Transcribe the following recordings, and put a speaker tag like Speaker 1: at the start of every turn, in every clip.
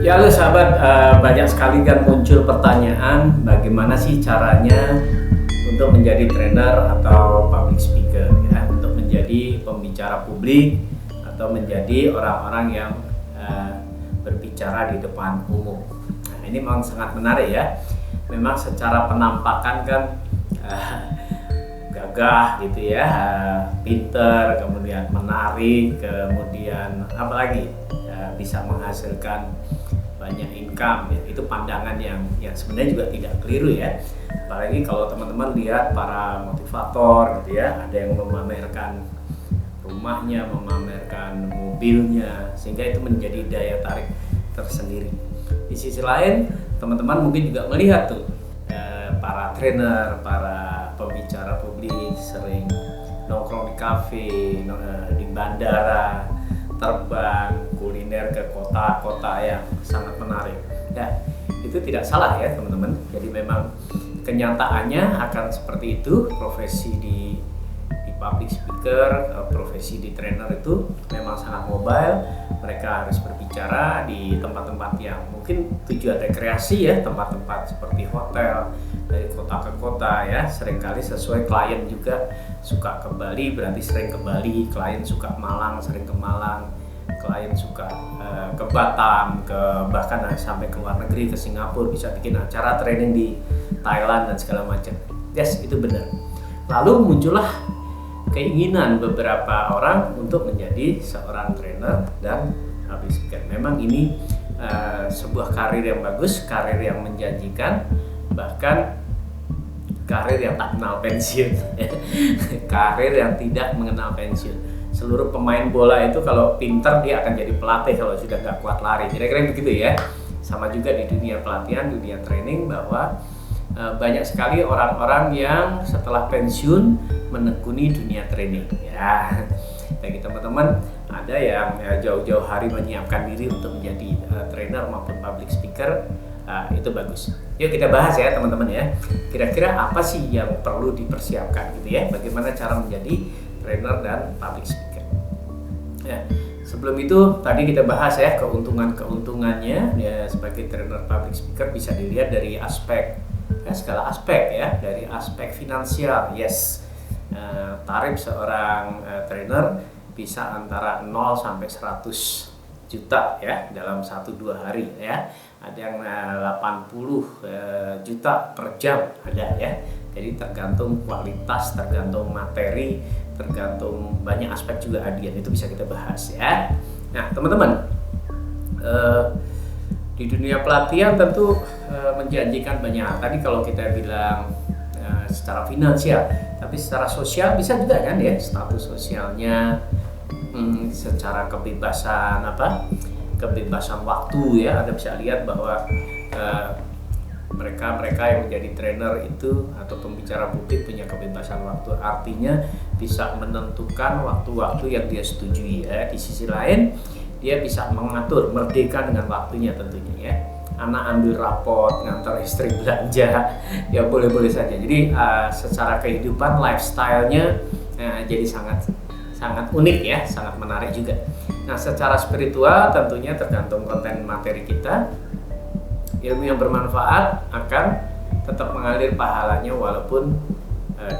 Speaker 1: Ya halo sahabat, banyak sekali kan muncul pertanyaan bagaimana sih caranya untuk menjadi trainer atau public speaker ya, untuk menjadi pembicara publik atau menjadi orang-orang yang berbicara di depan umum. Nah, ini memang sangat menarik ya. Memang secara penampakan kan gagah gitu ya, pinter, kemudian menarik, kemudian apalagi bisa menghasilkan banyak income ya. Itu pandangan yang sebenarnya juga tidak keliru ya. Apalagi kalau teman-teman lihat para motivator gitu ya, ada yang memamerkan rumahnya, memamerkan mobilnya, sehingga itu menjadi daya tarik tersendiri. Di sisi lain, teman-teman mungkin juga melihat tuh para trainer, para pembicara publik sering nongkrong di kafe, di bandara, terbang, kuliner ke kota-kota yang sangat menarik. Ya, itu tidak salah ya teman-teman. Jadi memang kenyataannya akan seperti itu. Profesi di public speaker, profesi di trainer itu memang sangat mobile. Mereka harus berbicara di tempat-tempat yang mungkin tujuan rekreasi ya, tempat-tempat seperti hotel, dari kota ke kota ya. Seringkali sesuai klien juga suka ke Bali, berarti sering ke Bali. Klien suka Malang, sering ke Malang. Klien suka ke Batam, bahkan sampai ke luar negeri, ke Singapura, bisa bikin acara training di Thailand dan segala macam. Yes, itu benar. Lalu muncullah keinginan beberapa orang untuk menjadi seorang trainer dan public speaker. Memang ini sebuah karir yang bagus, karir yang menjanjikan, bahkan karir yang tak kenal pensiun, karir yang tidak mengenal pensiun. Seluruh pemain bola itu kalau pinter dia akan jadi pelatih kalau sudah nggak kuat lari. Kira-kira begitu ya. Sama juga di dunia pelatihan, dunia training, bahwa banyak sekali orang-orang yang setelah pensiun menekuni dunia training. Ya, bagi teman-teman ada yang jauh-jauh hari menyiapkan diri untuk menjadi trainer maupun public speaker. Itu bagus. Yuk kita bahas ya teman-teman ya. Kira-kira apa sih yang perlu dipersiapkan gitu ya? Bagaimana cara menjadi trainer dan public speaker. Ya, sebelum itu tadi kita bahas ya keuntungannya ya, sebagai trainer public speaker bisa dilihat dari segala aspek ya, dari aspek finansial. Yes, tarif seorang trainer bisa antara 0 sampai 100 juta ya dalam 1-2 hari ya. Ada yang 80 juta per jam ada ya. Jadi tergantung kualitas, tergantung materi, tergantung banyak aspek juga Adian, itu bisa kita bahas ya. Nah teman-teman, di dunia pelatihan tentu menjanjikan banyak. Tadi kalau kita bilang secara finansial, tapi secara sosial bisa juga kan ya, status sosialnya, secara kebebasan waktu ya. Anda bisa lihat bahwa mereka yang menjadi trainer itu atau pembicara publik punya kebebasan waktu, artinya bisa menentukan waktu-waktu yang dia setujui ya. Di sisi lain dia bisa mengatur, merdeka dengan waktunya tentunya ya. Anak ambil rapot, ngantar istri belanja, ya boleh-boleh saja. Jadi secara kehidupan, lifestyle-nya jadi sangat unik ya, sangat menarik juga. Nah secara spiritual tentunya tergantung konten materi kita. Ilmu yang bermanfaat akan tetap mengalir pahalanya walaupun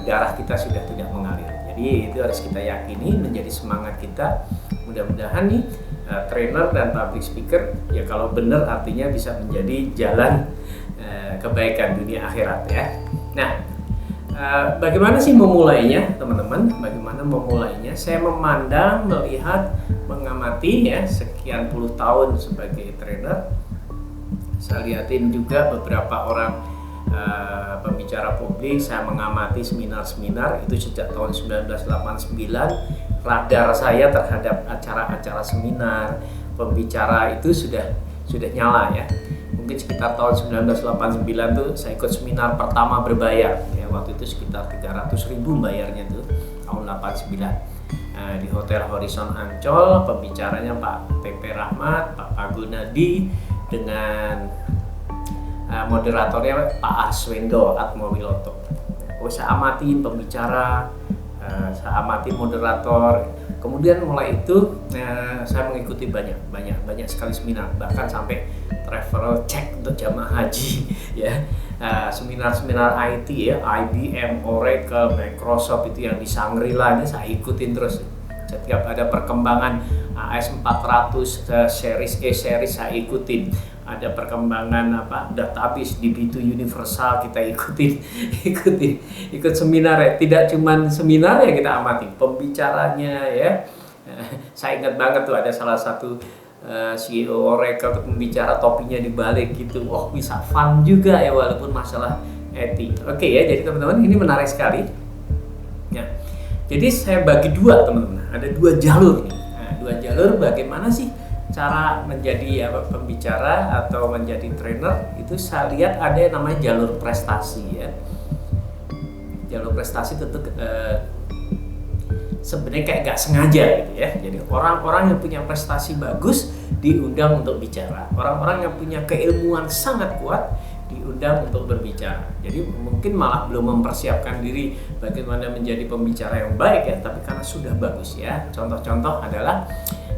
Speaker 1: darah kita sudah tidak mengalir. Jadi itu harus kita yakini, menjadi semangat kita. Mudah-mudahan nih trainer dan public speaker ya kalau benar artinya bisa menjadi jalan kebaikan dunia akhirat ya. Nah, bagaimana sih memulainya teman-teman? Bagaimana memulainya? Saya melihat, mengamati ya sekian puluh tahun sebagai trainer. Saya lihatin juga beberapa orang pembicara publik, saya mengamati seminar-seminar itu sejak tahun 1989. Radar saya terhadap acara-acara seminar pembicara itu sudah nyala ya. Mungkin sekitar tahun 1989 tuh saya ikut seminar pertama berbayar ya, waktu itu sekitar 300.000 bayarnya tuh tahun 89 di Hotel Horizon Ancol. Pembicaranya Pak PP Rahmat, Pak Pagunadi, dengan moderatornya Pak Arswendo Atmowiloto. Saya amati pembicara, saya amati moderator, kemudian mulai itu saya mengikuti banyak sekali seminar, bahkan sampai travel check untuk jamaah haji ya. Seminar-seminar IT ya, IBM, Oracle, Microsoft itu yang di Shangri-La ini saya ikutin terus. Setiap ada perkembangan AS400 series E series saya ikutin. Ada perkembangan database di B2 Universal kita ikut seminar ya. Tidak cuma seminar ya kita amati, pembicaranya ya. Saya ingat banget tuh ada salah satu CEO Oracle tuh pembicara, topinya dibalik gitu. Wah, bisa fun juga ya walaupun masalah etik. Oke ya, jadi teman-teman ini menarik sekali. Ya. Jadi saya bagi dua teman-teman. Ada dua jalur nih. Nah, dua jalur bagaimana sih cara menjadi pembicara atau menjadi trainer. Itu saya lihat ada yang namanya jalur prestasi ya. Jalur prestasi tentu sebenarnya kayak gak sengaja gitu ya. Jadi orang-orang yang punya prestasi bagus diundang untuk bicara. Orang-orang yang punya keilmuan sangat kuat diundang untuk berbicara. Jadi mungkin malah belum mempersiapkan diri bagaimana menjadi pembicara yang baik ya, tapi karena sudah bagus ya. Contoh-contoh adalah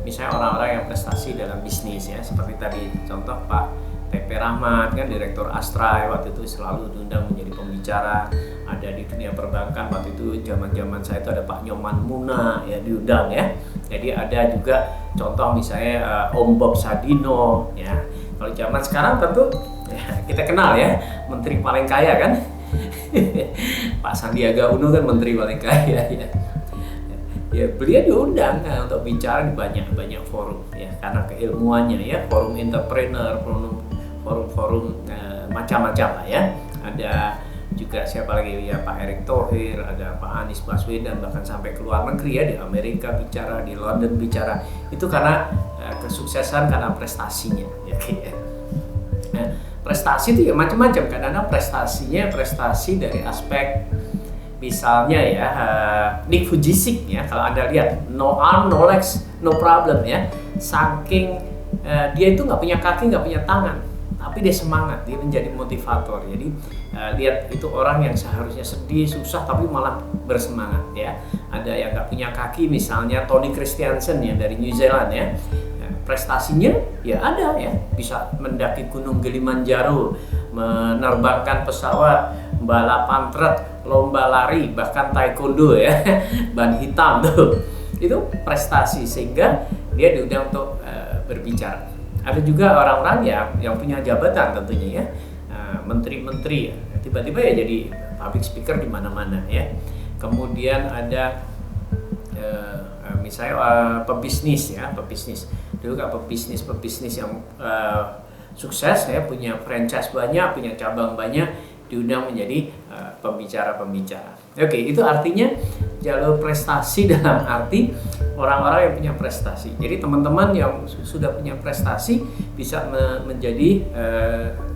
Speaker 1: misalnya orang-orang yang prestasi dalam bisnis ya, seperti tadi contoh Pak TP Rahmat kan, Direktur Astra waktu itu selalu diundang menjadi pembicara. Ada di dunia perbankan waktu itu zaman-zaman saya itu ada Pak Nyoman Muna ya diundang ya. Jadi ada juga contoh misalnya Om Bob Sadino ya. Kalau zaman sekarang tentu ya, kita kenal ya menteri paling kaya kan. Pak Sandiaga Uno kan menteri paling kaya ya. Ya beliau diundang untuk bicara di banyak forum ya, karena keilmuannya ya, forum entrepreneur, forum macam-macam lah ya. Ada juga siapa lagi ya, Pak Erick Thohir, ada Pak Anies Baswedan, bahkan sampai ke luar negeri ya, di Amerika bicara, di London bicara. Itu karena kesuksesan, karena prestasinya ya. Nah, prestasi itu ya macam-macam, kadang-kadang prestasinya prestasi dari aspek misalnya ya Nick Vujicic ya, kalau Anda lihat no arm no legs no problem ya, saking dia itu nggak punya kaki nggak punya tangan, tapi dia semangat, dia menjadi motivator. Jadi lihat itu orang yang seharusnya sedih susah tapi malah bersemangat ya. Ada yang nggak punya kaki misalnya Tony Christiansen yang dari New Zealand ya. Prestasinya ya ada ya, bisa mendaki gunung Kilimanjaro, menerbangkan pesawat, balapan truk, lomba lari, bahkan taekwondo ya, ban hitam tuh. Itu prestasi sehingga dia diundang untuk berbicara. Ada juga orang-orang yang punya jabatan tentunya ya, menteri-menteri ya, tiba-tiba ya jadi public speaker di mana-mana ya. Kemudian ada misalnya pebisnis ya, pebisnis. Dulu kan pebisnis yang sukses ya, punya franchise banyak, punya cabang banyak, diundang menjadi pembicara-pembicara. Oke, itu artinya jalur prestasi dalam arti orang-orang yang punya prestasi. Jadi teman-teman yang sudah punya prestasi bisa menjadi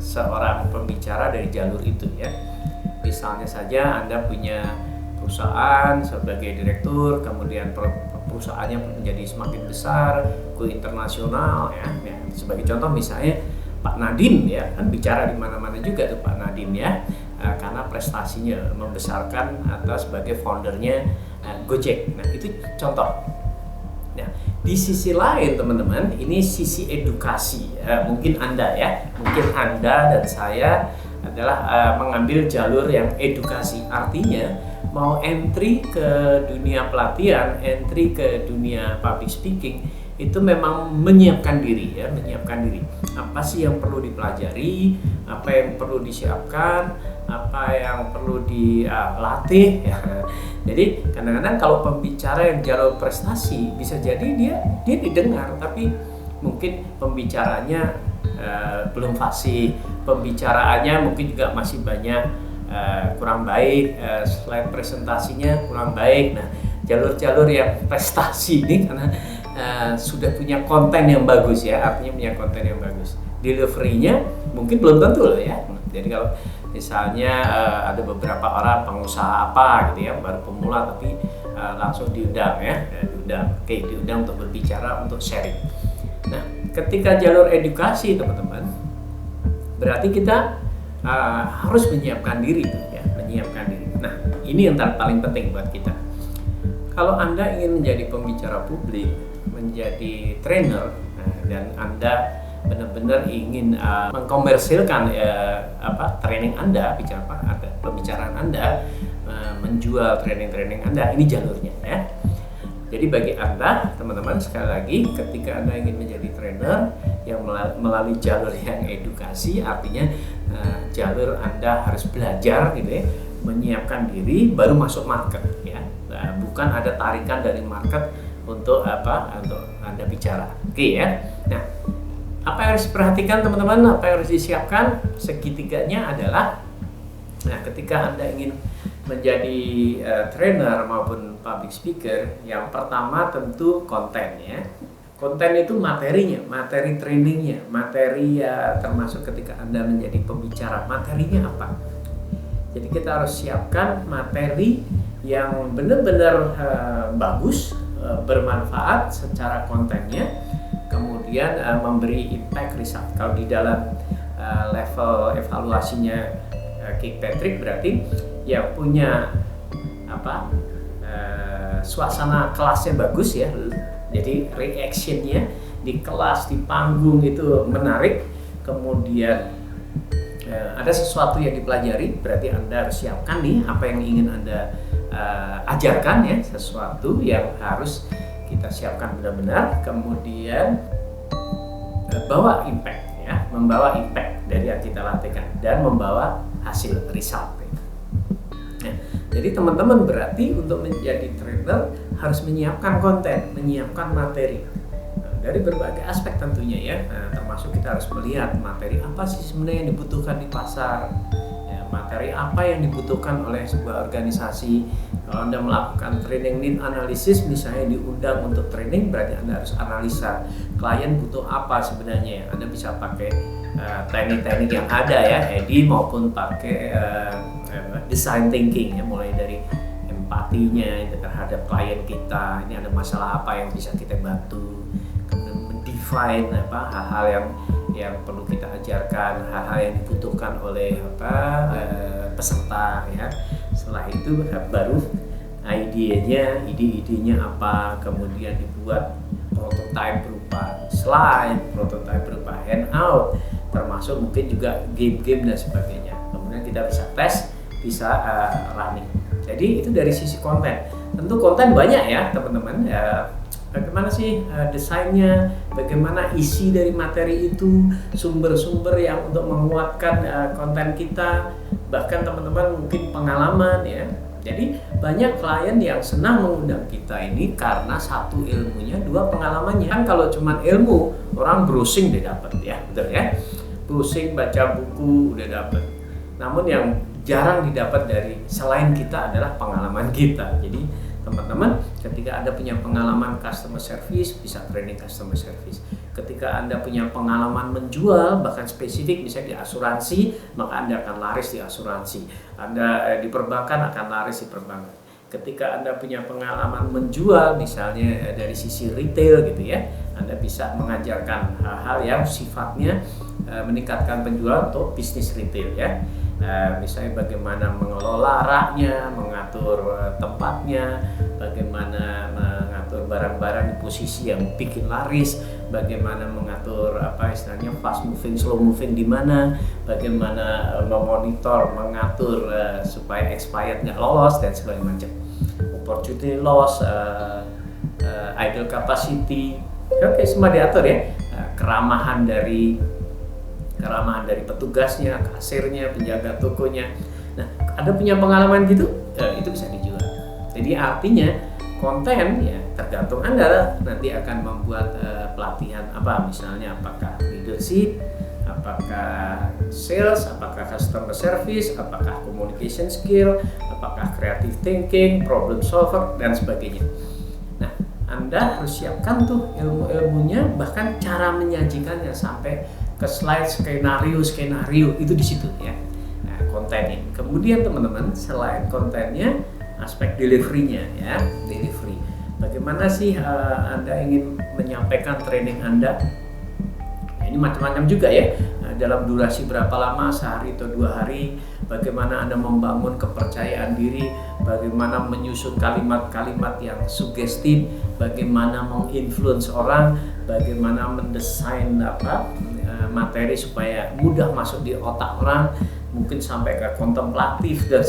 Speaker 1: seorang pembicara dari jalur itu ya. Misalnya saja Anda punya perusahaan sebagai direktur, kemudian perusahaannya menjadi semakin besar, go internasional ya. Sebagai contoh misalnya Pak Nadiem ya, kan bicara di mana-mana juga tuh Pak Nadiem ya, karena prestasinya membesarkan atau sebagai foundernya Gojek. Nah itu contoh. Nah di sisi lain teman-teman, ini sisi edukasi ya. Mungkin Anda dan saya adalah mengambil jalur yang edukasi, artinya mau entry ke dunia pelatihan, entry ke dunia public speaking, itu memang menyiapkan diri ya, menyiapkan diri. Apa sih yang perlu dipelajari, apa yang perlu disiapkan, apa yang perlu dilatih ya. Jadi kadang-kadang kalau pembicara yang jalur prestasi bisa jadi dia didengar, tapi mungkin pembicaranya belum fasih, pembicaraannya mungkin juga masih banyak kurang baik, slide presentasinya kurang baik. Nah jalur-jalur yang prestasi ini karena sudah punya konten yang bagus ya, artinya punya konten yang bagus, delivery-nya mungkin belum tentu loh ya. Jadi kalau misalnya ada beberapa orang pengusaha apa gitu ya, baru pemula tapi langsung diundang ya, diundang untuk berbicara, untuk sharing. Nah ketika jalur edukasi teman-teman, berarti kita harus menyiapkan diri ya, menyiapkan diri. Nah ini yang paling penting buat kita. Kalau Anda ingin menjadi pembicara publik, menjadi trainer, dan Anda benar-benar ingin mengkomersilkan training Anda, pembicaraan Anda, menjual training Anda, ini jalurnya ya. Jadi bagi Anda, teman-teman, sekali lagi, ketika Anda ingin menjadi trainer yang melalui jalur yang edukasi, artinya jalur Anda harus belajar gitu ya, menyiapkan diri baru masuk market ya. Bukan ada tarikan dari market untuk Anda bicara. Oke ya. Nah, apa yang harus diperhatikan teman-teman, apa yang harus disiapkan? Segitiganya adalah, nah, ketika Anda ingin menjadi trainer maupun public speaker, yang pertama tentu kontennya. Konten itu materinya, materi trainingnya, materi termasuk ketika Anda menjadi pembicara, materinya apa? Jadi kita harus siapkan materi yang benar-benar bagus, bermanfaat secara kontennya, kemudian memberi impact result. Kalau di dalam level evaluasinya Kirkpatrick, berarti yang punya suasana kelasnya bagus ya, jadi reactionnya di kelas, di panggung itu menarik, kemudian ada sesuatu yang dipelajari, berarti Anda harus siapkan nih apa yang ingin Anda ajarkan ya, sesuatu yang harus kita siapkan benar-benar, kemudian bawa impact ya, membawa impact dari yang kita latihkan dan membawa hasil result. Nah, jadi teman-teman, berarti untuk menjadi trainer harus menyiapkan konten, menyiapkan materi dari berbagai aspek tentunya ya. Nah, termasuk kita harus melihat materi apa sih sebenarnya yang dibutuhkan di pasar, ya, materi apa yang dibutuhkan oleh sebuah organisasi. Kalau Anda melakukan training need analysis, misalnya diundang untuk training, berarti Anda harus analisa klien butuh apa sebenarnya. Anda bisa pakai teknik-teknik yang ada ya, EDI, maupun pakai design thinking ya, mulai dari empatinya terhadap klien kita, ini ada masalah apa yang bisa kita bantu, kemudian mendefine hal-hal yang perlu kita ajarkan, hal-hal yang dibutuhkan oleh peserta ya. Setelah itu baru ide-idenya apa, kemudian dibuat prototype berupa slide, prototype berupa handout, termasuk mungkin juga game-game dan sebagainya. Kemudian kita bisa tes, bisa running. Jadi itu dari sisi konten. Tentu konten banyak ya teman-teman. Bagaimana sih desainnya, bagaimana isi dari materi itu, sumber-sumber yang untuk menguatkan konten kita, bahkan teman-teman mungkin pengalaman ya. Jadi banyak klien yang senang mengundang kita ini karena satu ilmunya, dua pengalamannya. Kan kalau cuma ilmu, orang browsing udah dapat ya, betul ya. Browsing, baca buku udah dapat. Namun yang jarang didapat dari selain kita adalah pengalaman kita. Jadi teman-teman, ketika Anda punya pengalaman customer service, bisa training customer service. Ketika Anda punya pengalaman menjual, bahkan spesifik misalnya di asuransi, maka Anda akan laris di asuransi. Anda di perbankan akan laris di perbankan. Ketika Anda punya pengalaman menjual, misalnya dari sisi retail gitu ya, Anda bisa mengajarkan hal-hal yang sifatnya meningkatkan penjualan untuk bisnis retail ya. Misalnya bagaimana mengelola raknya, mengatur tempatnya, bagaimana mengatur barang-barang di posisi yang bikin laris, bagaimana mengatur istilahnya fast moving, slow moving di mana, bagaimana memonitor, mengatur supaya expired nggak lolos dan segala macam, opportunity loss, idle capacity, oke, semua diatur ya, keramahan dari petugasnya, kasirnya, penjaga tokonya. Nah, Anda punya pengalaman gitu, itu bisa dijual. Jadi artinya konten ya tergantung Anda nanti akan membuat pelatihan apa, misalnya apakah leadership, apakah sales, apakah customer service, apakah communication skill, apakah creative thinking, problem solver dan sebagainya. Nah, Anda harus siapkan tuh ilmu-ilmunya, bahkan cara menyajikannya sampai ke slide skenario itu di situ ya. Nah, kontennya. Kemudian teman-teman, selain kontennya, aspek delivery-nya ya, delivery. Bagaimana sih Anda ingin menyampaikan training Anda? Nah, ini macam-macam juga ya. Dalam durasi berapa lama, sehari atau 2 hari, bagaimana Anda membangun kepercayaan diri, bagaimana menyusun kalimat-kalimat yang sugestif, bagaimana menginfluence orang, bagaimana mendesain materi supaya mudah masuk di otak orang, mungkin sampai ke kontemplatif dan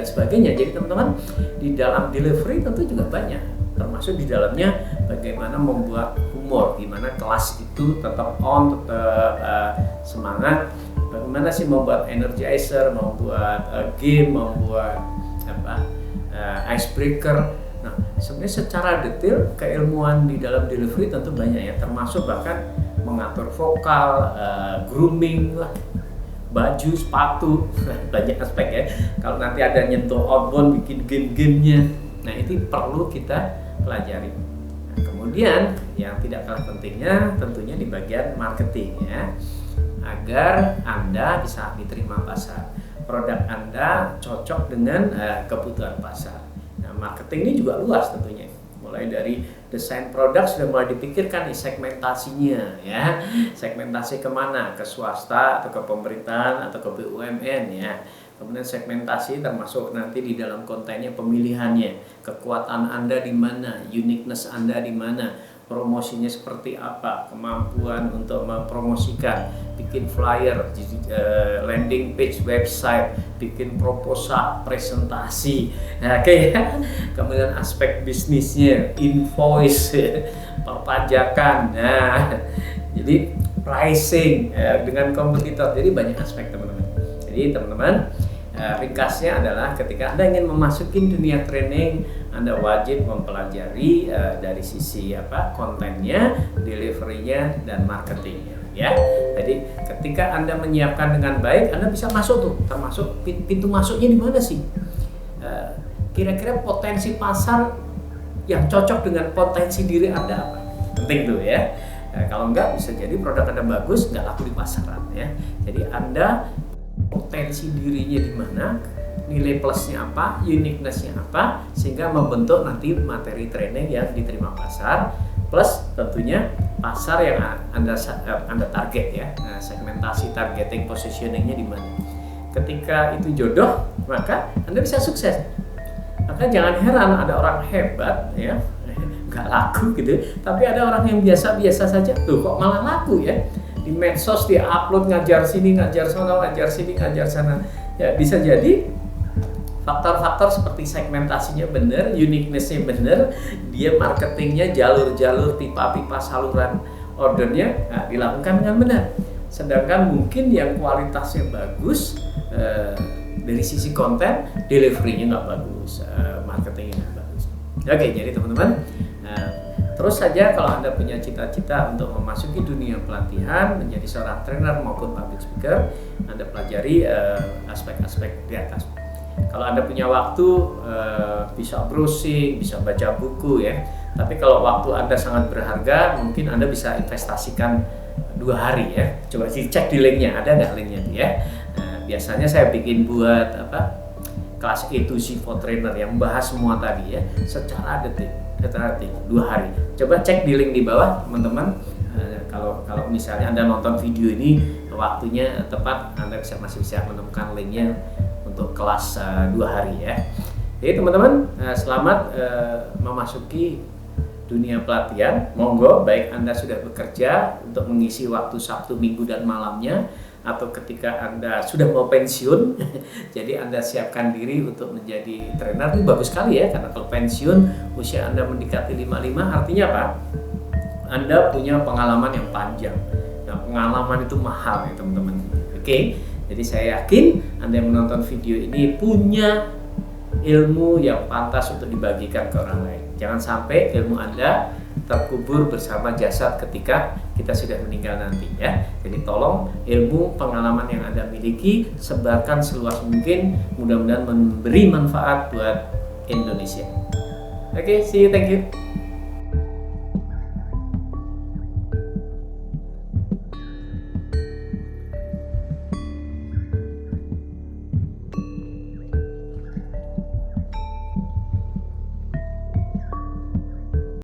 Speaker 1: sebagainya. Jadi teman-teman, di dalam delivery tentu juga banyak, termasuk di dalamnya bagaimana membuat humor, gimana kelas itu tetap on, tetap semangat, bagaimana sih membuat energizer, membuat game, membuat icebreaker. Nah, sebenarnya secara detail keilmuan di dalam delivery tentu banyak ya, termasuk bahkan mengatur vokal, grooming lah, baju, sepatu, banyak aspek ya. Kalau nanti ada nyentuh outbound, bikin game-gamenya, nah itu perlu kita pelajari. Nah, kemudian yang tidak kalah pentingnya tentunya di bagian marketing ya, agar Anda bisa diterima pasar, produk Anda cocok dengan kebutuhan pasar. Nah, marketing ini juga luas tentunya, mulai dari desain produk sudah mulai dipikirkan nih segmentasinya ya, segmentasi kemana, ke swasta atau ke pemerintahan atau ke BUMN ya. Kemudian segmentasi termasuk nanti di dalam kontennya, pemilihannya, kekuatan Anda di mana, uniqueness Anda di mana, promosinya seperti apa, kemampuan untuk mempromosikan, bikin flyer, landing page website, bikin proposal, presentasi, kemudian aspek bisnisnya, invoice, perpajakan, jadi pricing dengan kompetitor, jadi banyak aspek teman-teman. Jadi teman-teman, ringkasnya adalah ketika Anda ingin memasuki dunia training, Anda wajib mempelajari dari sisi kontennya, deliverynya, dan marketingnya ya. Jadi ketika Anda menyiapkan dengan baik, Anda bisa masuk tuh, termasuk pintu masuknya di mana sih? Kira-kira potensi pasar yang cocok dengan potensi diri Anda apa? Penting tuh ya. Kalau enggak, bisa jadi produk Anda bagus, nggak laku di pasaran ya. Jadi Anda potensi dirinya di mana, nilai plusnya apa, uniqueness-nya apa, sehingga membentuk nanti materi training yang diterima pasar, plus tentunya pasar yang Anda target ya, segmentasi, targeting, positioning-nya di mana. Ketika itu jodoh, maka Anda bisa sukses. Maka jangan heran ada orang hebat ya, nggak laku gitu, tapi ada orang yang biasa-biasa saja, tuh kok malah laku ya. Di medsos dia upload, ngajar sini, ngajar sana, ngajar sini, ngajar sana. Ya bisa jadi faktor-faktor seperti segmentasinya benar, uniqueness-nya benar, dia marketingnya, jalur-jalur, pipa-pipa saluran ordernya dilakukan dengan benar. Sedangkan mungkin yang kualitasnya bagus dari sisi konten, delivery-nya nggak bagus, marketingnya nggak bagus. Oke, jadi teman-teman, terus saja kalau Anda punya cita-cita untuk memasuki dunia pelatihan, menjadi seorang trainer maupun public speaker, Anda pelajari aspek-aspek di atas. Kalau Anda punya waktu, bisa browsing, bisa baca buku ya. Tapi kalau waktu Anda sangat berharga, mungkin Anda bisa investasikan 2 hari ya. Coba cek di linknya, ada nggak linknya ya. Biasanya saya bikin buat kelas A2C for trainer yang bahas semua tadi ya, secara detik 2 hari. Coba cek di link di bawah teman-teman. Kalau misalnya Anda nonton video ini waktunya tepat, Anda masih bisa menemukan linknya untuk kelas 2 hari ya. Jadi teman-teman, selamat memasuki dunia pelatihan. Monggo, baik Anda sudah bekerja untuk mengisi waktu Sabtu, Minggu, dan malamnya, atau ketika Anda sudah mau pensiun, jadi Anda siapkan diri untuk menjadi trainer. Ini bagus sekali ya, karena kalau pensiun usia Anda mendekati 55, artinya apa? Anda punya pengalaman yang panjang. Nah, pengalaman itu mahal ya teman-teman. Oke, jadi saya yakin Anda yang menonton video ini punya ilmu yang pantas untuk dibagikan ke orang lain. Jangan sampai ilmu Anda terkubur bersama jasad ketika kita sudah meninggal nanti ya. Jadi tolong ilmu pengalaman yang Anda miliki sebarkan seluas mungkin, mudah-mudahan memberi manfaat buat Indonesia. Oke, see you, thank you.